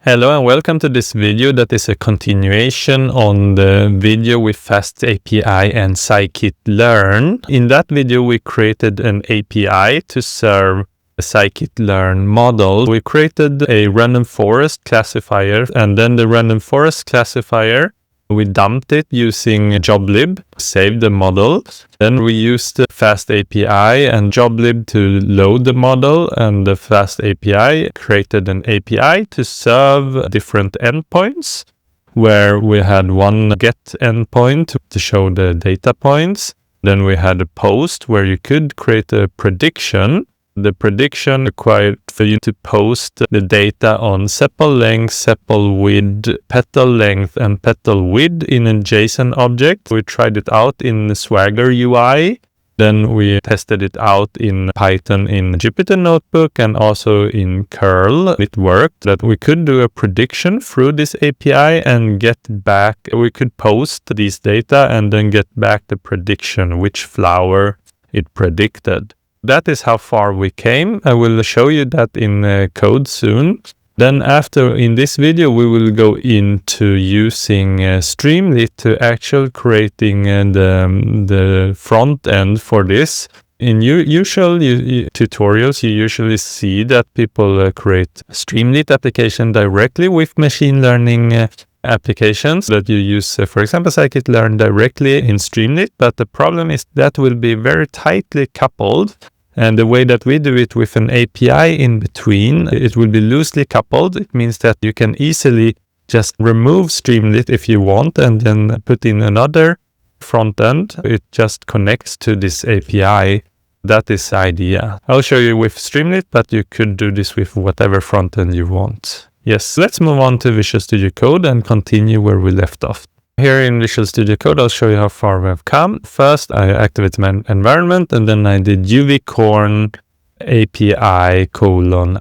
Hello and welcome to this video that is a continuation on the video with FastAPI and Scikit-Learn. In that video, we created an API to serve a Scikit-Learn model. We created a random forest classifier, and then the random forest classifier, we dumped it using Joblib, saved the model. Then we used FastAPI and Joblib to load the model, and the FastAPI created an API to serve different endpoints, where we had one get endpoint to show the data points. Then we had a post where you could create a prediction. The prediction required for you to post the data on sepal length, sepal width, petal length, and petal width in a JSON object. We tried it out in Swagger UI. Then we tested it out in Python in Jupyter Notebook and also in curl. It worked that we could do a prediction through this API and get back, we could post these data and then get back the prediction, which flower it predicted. That is how far we came. I will show you that in code soon. Then in this video, we will go into using Streamlit to actually creating the front end for this. In usual tutorials, you usually see that people create Streamlit application directly with machine learning applications that you use, for example, Scikit-Learn directly in Streamlit. But the problem is that will be very tightly coupled. And the way that we do it with an API in between, it will be loosely coupled. It means that you can easily just remove Streamlit if you want and then put in another front end. It just connects to this API. That is the idea. I'll show you with Streamlit, but you could do this with whatever front end you want. Yes, let's move on to Visual Studio Code and continue where we left off. Here in Visual Studio Code, I'll show you how far we have come. First, I activated my environment, and then I did UVcorn API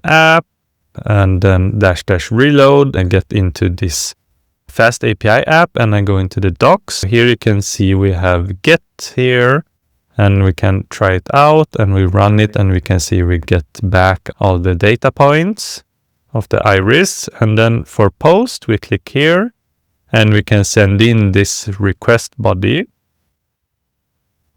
:app, and then -- reload and get into this FastAPI app, and I go into the docs. Here you can see we have get here, and we can try it out, and we run it, and we can see we get back all the data points of the iris. And then for post, we click here. And we can send in this request body.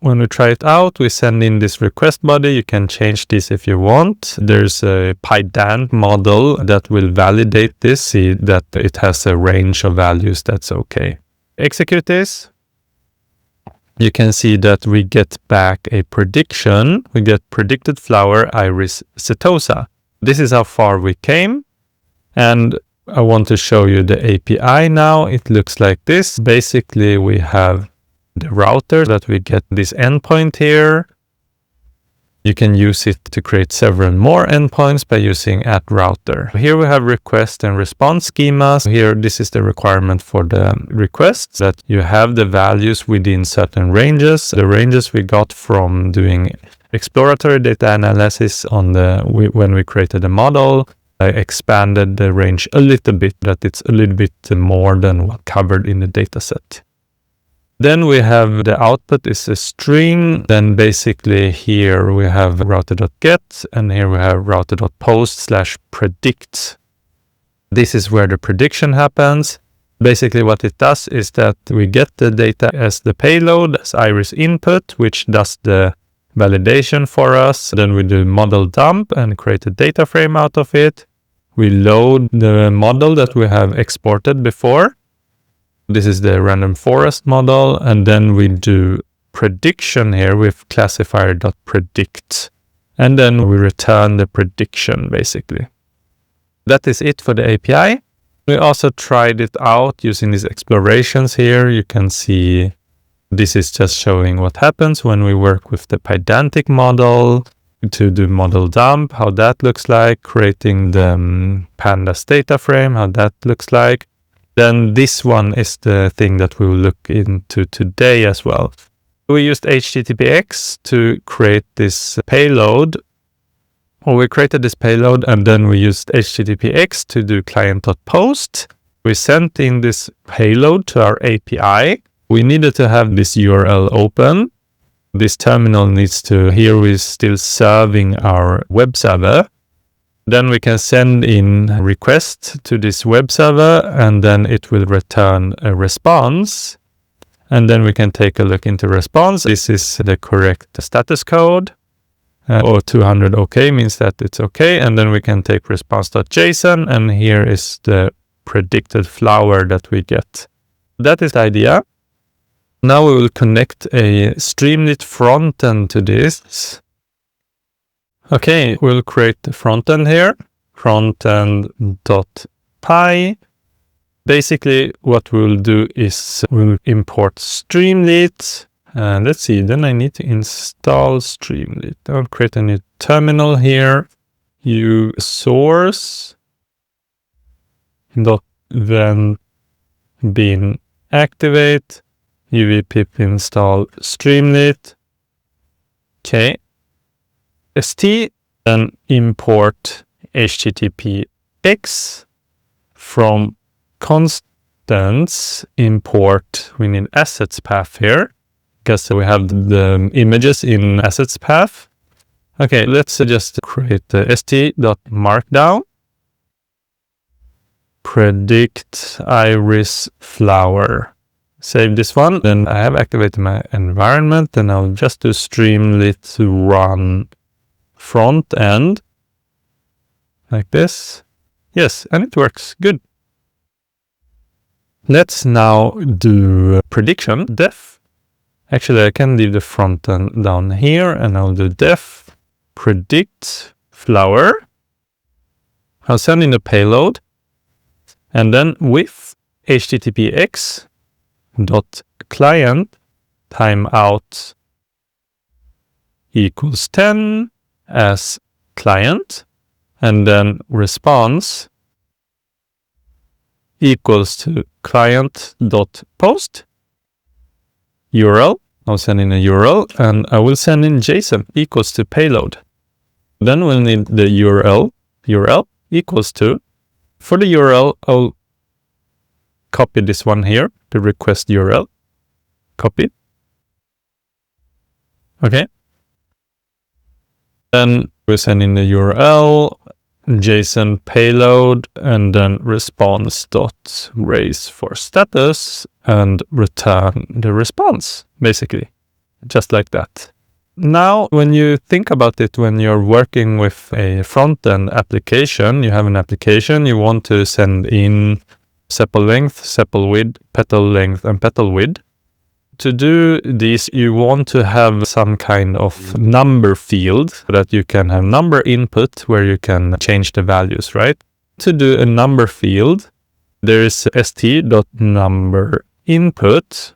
When we try it out, we send in this request body. You can change this if you want. There's a Pydantic model that will validate this, see that it has a range of values. That's okay. Execute this. You can see that we get back a prediction. We get predicted flower iris setosa. This is how far we came. And I want to show you the API now. It looks like this. Basically, we have the router that we get this endpoint here. You can use it to create several more endpoints by using @router. Here we have request and response schemas. Here, this is the requirement for the requests, that you have the values within certain ranges. The ranges we got from doing exploratory data analysis when we created the model. I expanded the range a little bit, that it's a little bit more than what covered in the dataset. Then we have the output is a string. Then basically here we have router.get, and here we have router.post/predict. This is where the prediction happens. Basically what it does is that we get the data as the payload, as iris input, which does the validation for us. Then we do model dump and create a data frame out of it. We load the model that we have exported before. This is the random forest model. And then we do prediction here with classifier.predict. And then we return the prediction, basically. That is it for the API. We also tried it out using these explorations here. You can see this is just showing what happens when we work with the Pydantic model to do model dump, how that looks like, creating the pandas data frame, how that looks like. Then this one is the thing that we will look into today as well. We used HTTPX to create this payload. We created this payload, and then we used HTTPX to do client.post. We sent in this payload to our API. We needed to have this URL open. This terminal needs to, here we're still serving our web server. Then we can send in a request to this web server, and then it will return a response. And then we can take a look into response. This is the correct status code. Or 200 OK means that it's OK. And then we can take response.json, and here is the predicted flower that we get. That is the idea. Now we will connect a Streamlit Frontend to this. Okay, we'll create the frontend here, frontend.py. Basically, what we'll do is we'll import Streamlit. And let's see, then I need to install Streamlit. I'll create a new terminal here. You source dot then bin activate uv pip install Streamlit. Okay. st, then import httpx from constants import, we need assets path here because we have the images in assets path. Okay, let's just create the st.markdown predict iris flower. Save this one. Then I have activated my environment, and I'll just do Streamlit run front end like this. Yes, and it works good. Let's now do prediction def. Actually, I can leave the front end down here, and I'll do def predict flower. I'll send in the payload, and then with httpx dot client timeout equals 10 as client, and then response equals to client dot post URL. I'll send in a URL, and I will send in JSON equals to payload. Then we'll need the URL equals to, for the URL, I'll copy this one here, the request URL, copy. Okay. Then we send in the URL, JSON payload, and then response.raise for status, and return the response, basically, just like that. Now, when you think about it, when you're working with a front-end application, you have an application, you want to send in sepal length, sepal width, petal length, and petal width. To do this, you want to have some kind of number field so that you can have number input where you can change the values, right? To do a number field, there is st.number input,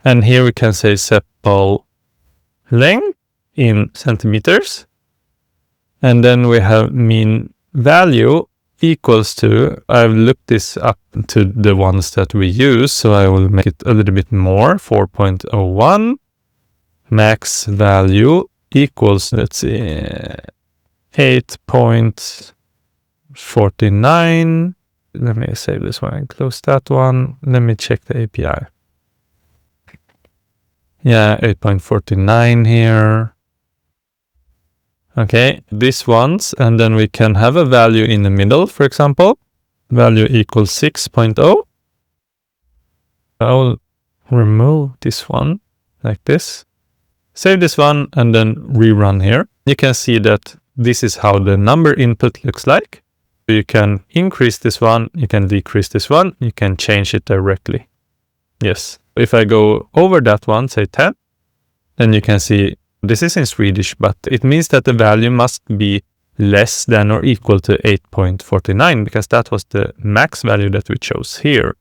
and here we can say sepal length in centimeters, and then we have mean value equals to, I've looked this up to the ones that we use, so I will make it a little bit more, 4.01, max value equals, let's see, 8.49, let me save this one and close that one, let me check the API. Yeah, 8.49 here. Okay, these ones, and then we can have a value in the middle, for example, value equals 6.0. I'll remove this one like this, save this one, and then rerun here. You can see that this is how the number input looks like. You can increase this one, you can decrease this one, you can change it directly. Yes, if I go over that one, say 10, then you can see this is in Swedish, but it means that the value must be less than or equal to 8.49 because that was the max value that we chose here.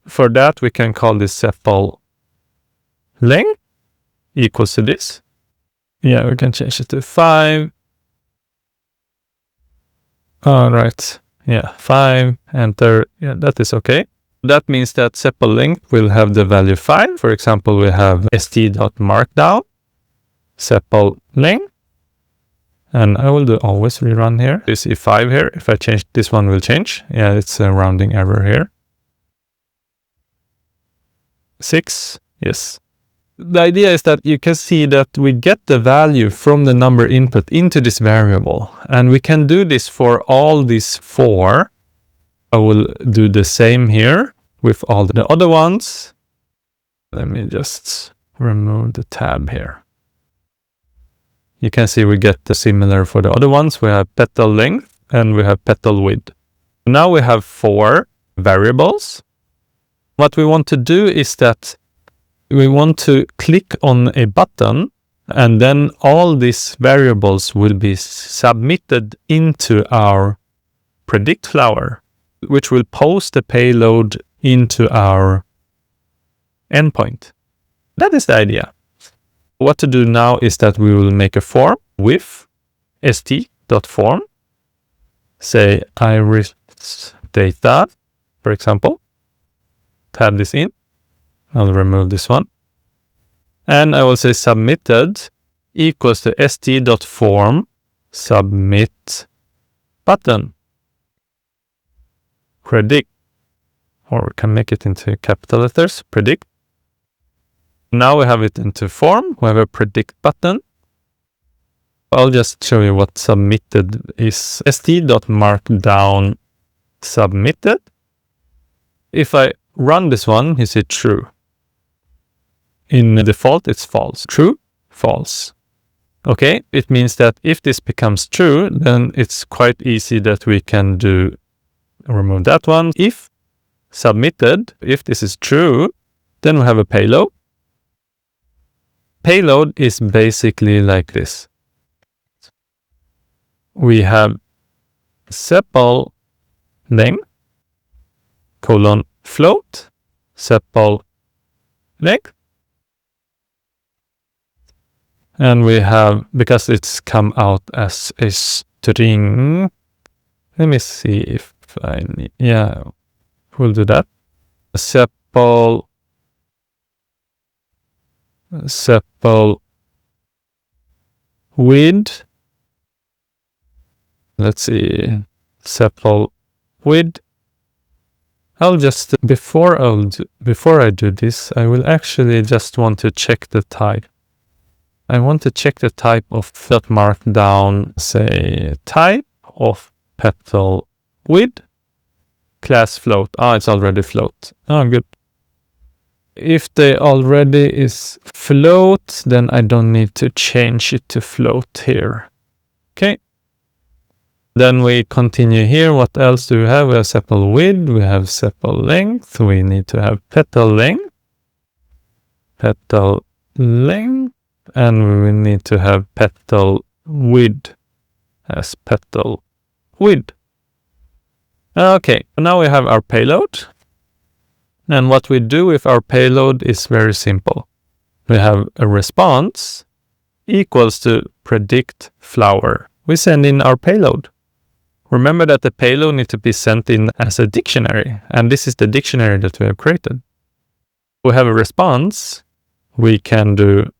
For that, we can call this sepal length equals to this. Yeah, we can change it to 5. All right. Yeah, 5, enter. Yeah, that is okay. That means that sepal length will have the value 5. For example, we have st.markdown, sepal length, and I will do always rerun here. You see 5 here. If I change, this one will change. Yeah, it's a rounding error here. 6, yes. the idea is that you can see that we get the value from the number input into this variable. And we can do this for all these 4. I will do the same here with all the other ones. Let me just remove the tab here. You can see we get the similar for the other ones. We have petal length and we have petal width. Now we have 4 variables. What we want to do is that we want to click on a button, and then all these variables will be submitted into our predict flower, which will post the payload into our endpoint. That is the idea. What to do now is that we will make a form with st.form, say iris data, for example. Tab this in. I'll remove this one. And I will say submitted equals to st.form submit button. Predict. Or we can make it into capital letters. Predict. Now we have it into form. We have a predict button. I'll just show you what submitted is. st.markdown submitted. If I run this one, you see true. In default, it's false. True, false. Okay, it means that if this becomes true, then it's quite easy that we can remove that one. If submitted, if this is true, then we have a payload. Payload is basically like this. We have sepal length, float, sepal length. And we have, because it's come out as a string, let me see if I need, yeah, we'll do that. Sepal width. Let's see, sepal width. I'll just, before I do this, I will actually just want to check the type. I want to check the type of that markdown, say type of petal width, class float. It's already float. Good. If they already is float, then I don't need to change it to float here. Okay. Then we continue here. What else do we have? We have sepal width, we have sepal length, we need to have petal length, and we need to have petal width as petal width. Okay, now we have our payload. And what we do with our payload is very simple. We have a response equals to predict flower. We send in our payload. Remember that the payload needs to be sent in as a dictionary, and this is the dictionary that we have created. We have a response. We can do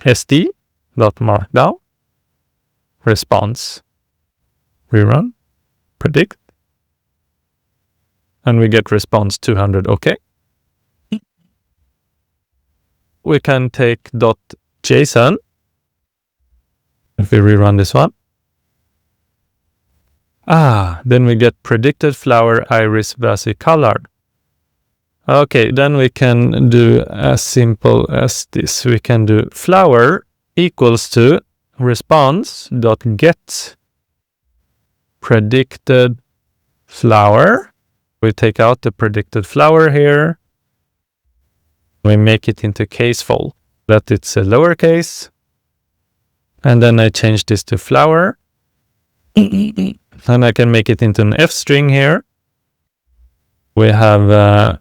st.markdown response, rerun, predict, and we get response 200. Okay. We can take .json. If we rerun this one. Then we get predicted flower iris vasi colored. Okay, then we can do as simple as this. We can do flower equals to response.get predicted flower. We take out the predicted flower here. We make it into caseful, that it's a lowercase. And then I change this to flower. And I can make it into an F string here. We have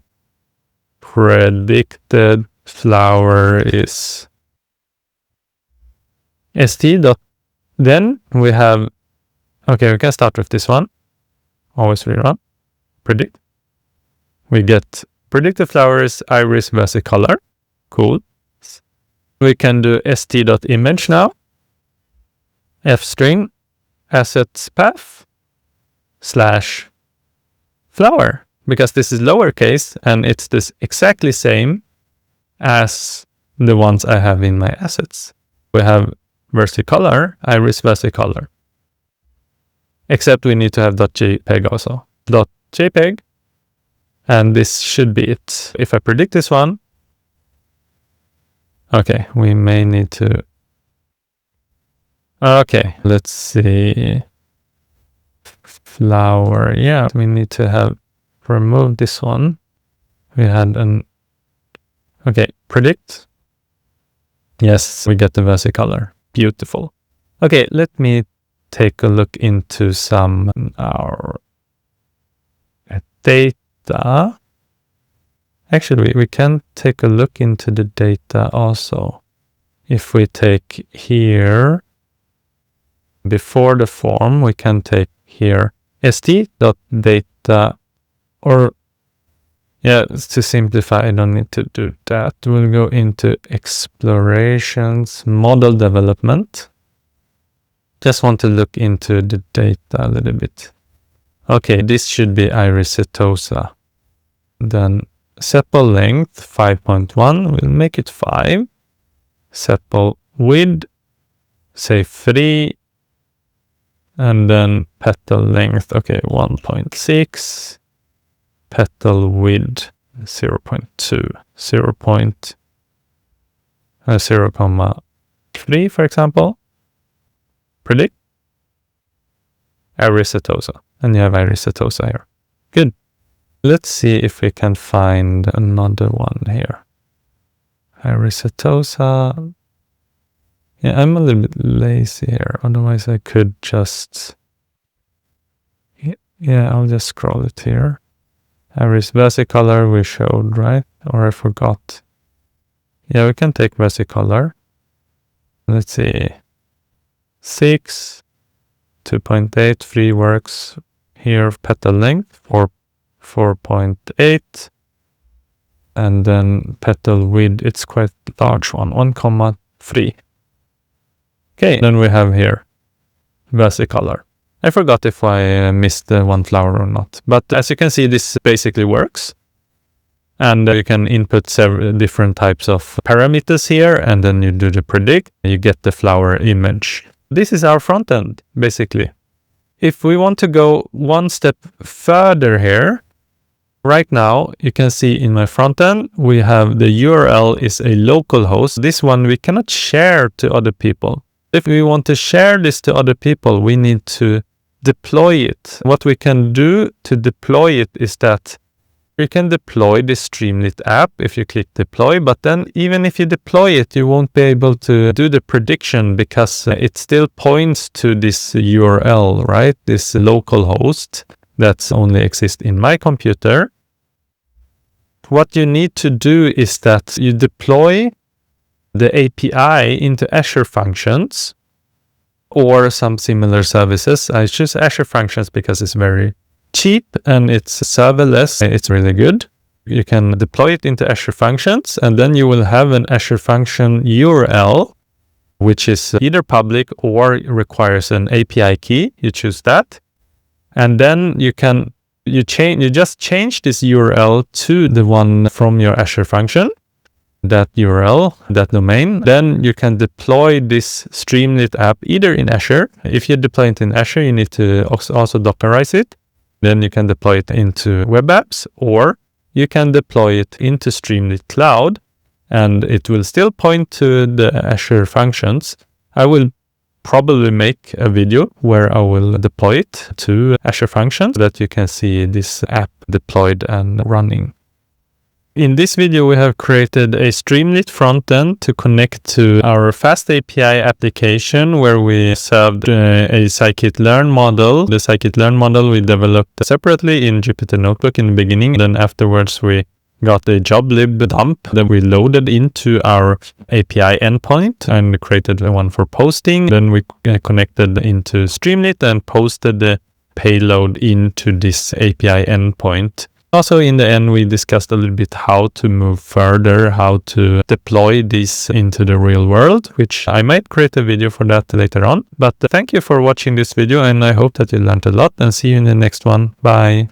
predicted flower is st. Then we have, okay, we can start with this one. Always rerun. Predict. We get predicted flower is iris vasi color. Cool. We can do st.image now. F string assets path / flower. because this is lowercase and it's this exactly same as the ones I have in my assets. We have versicolor, iris versicolor. Except we need to have .jpeg also. .jpeg, and this should be it. If I predict this one, okay, we may need to. Okay, let's see. Flower, yeah, we need to have removed this one. We had an. Okay, predict. Yes, we get the versicolor. Beautiful. Okay, let me take a look into some our data. Actually, we can take a look into the data also. If we take here, before the form, we can take here st.data, or yeah, to simplify, I don't need to do that. We'll go into explorations, model development. Just want to look into the data a little bit. Okay, this should be iris setosa. Then sepal length 5.1, we'll make it 5. Sepal width, say 3. And then petal length, okay, 1.6. Petal width 0.2, 0.3, for example. Predict. Iris setosa. And you have iris setosa here. Good. Let's see if we can find another one here. Iris setosa. Yeah, I'm a little bit lazy here. Otherwise I could just. Yeah, I'll just scroll it here. Iris versicolor we showed, right? Or I forgot. Yeah, we can take versicolor. Let's see. 6, 2.8, 3 works. Here, petal length, 4.8. And then petal width, it's quite large one, 1.3. Okay, then we have here versicolor. I forgot if I missed one flower or not. But as you can see, this basically works. And you can input several different types of parameters here, and then you do the predict. You get the flower image. This is our front end, basically. If we want to go one step further here, right now, you can see in my front end, we have the URL is a local host. This one we cannot share to other people. If we want to share this to other people, we need to deploy it. What we can do to deploy it is that you can deploy the Streamlit app if you click deploy, but then even if you deploy it, you won't be able to do the prediction because it still points to this URL, right? This local host that's only exists in my computer. What you need to do is that you deploy the API into Azure Functions or some similar services. I choose Azure Functions because it's very cheap and it's serverless. It's really good. You can deploy it into Azure Functions, and then you will have an Azure Function URL, which is either public or requires an API key. You choose that. And then you just change this URL to the one from your Azure function, that URL, that domain. Then you can deploy this Streamlit app either in Azure. If you deploy it in Azure, you need to also Dockerize it. Then you can deploy it into web apps, or you can deploy it into Streamlit Cloud, and it will still point to the Azure functions. I will probably make a video where I will deploy it to Azure Functions so that you can see this app deployed and running. In this video, we have created a Streamlit Frontend to connect to our FastAPI application where we served a Scikit-Learn model. The Scikit-Learn model we developed separately in Jupyter Notebook in the beginning. Then afterwards, we got a Joblib dump that we loaded into our API endpoint and created one for posting. Then we connected into Streamlit and posted the payload into this API endpoint. Also, in the end, we discussed a little bit how to move further, how to deploy this into the real world, which I might create a video for that later on. But thank you for watching this video, and I hope that you learned a lot, and see you in the next one. Bye.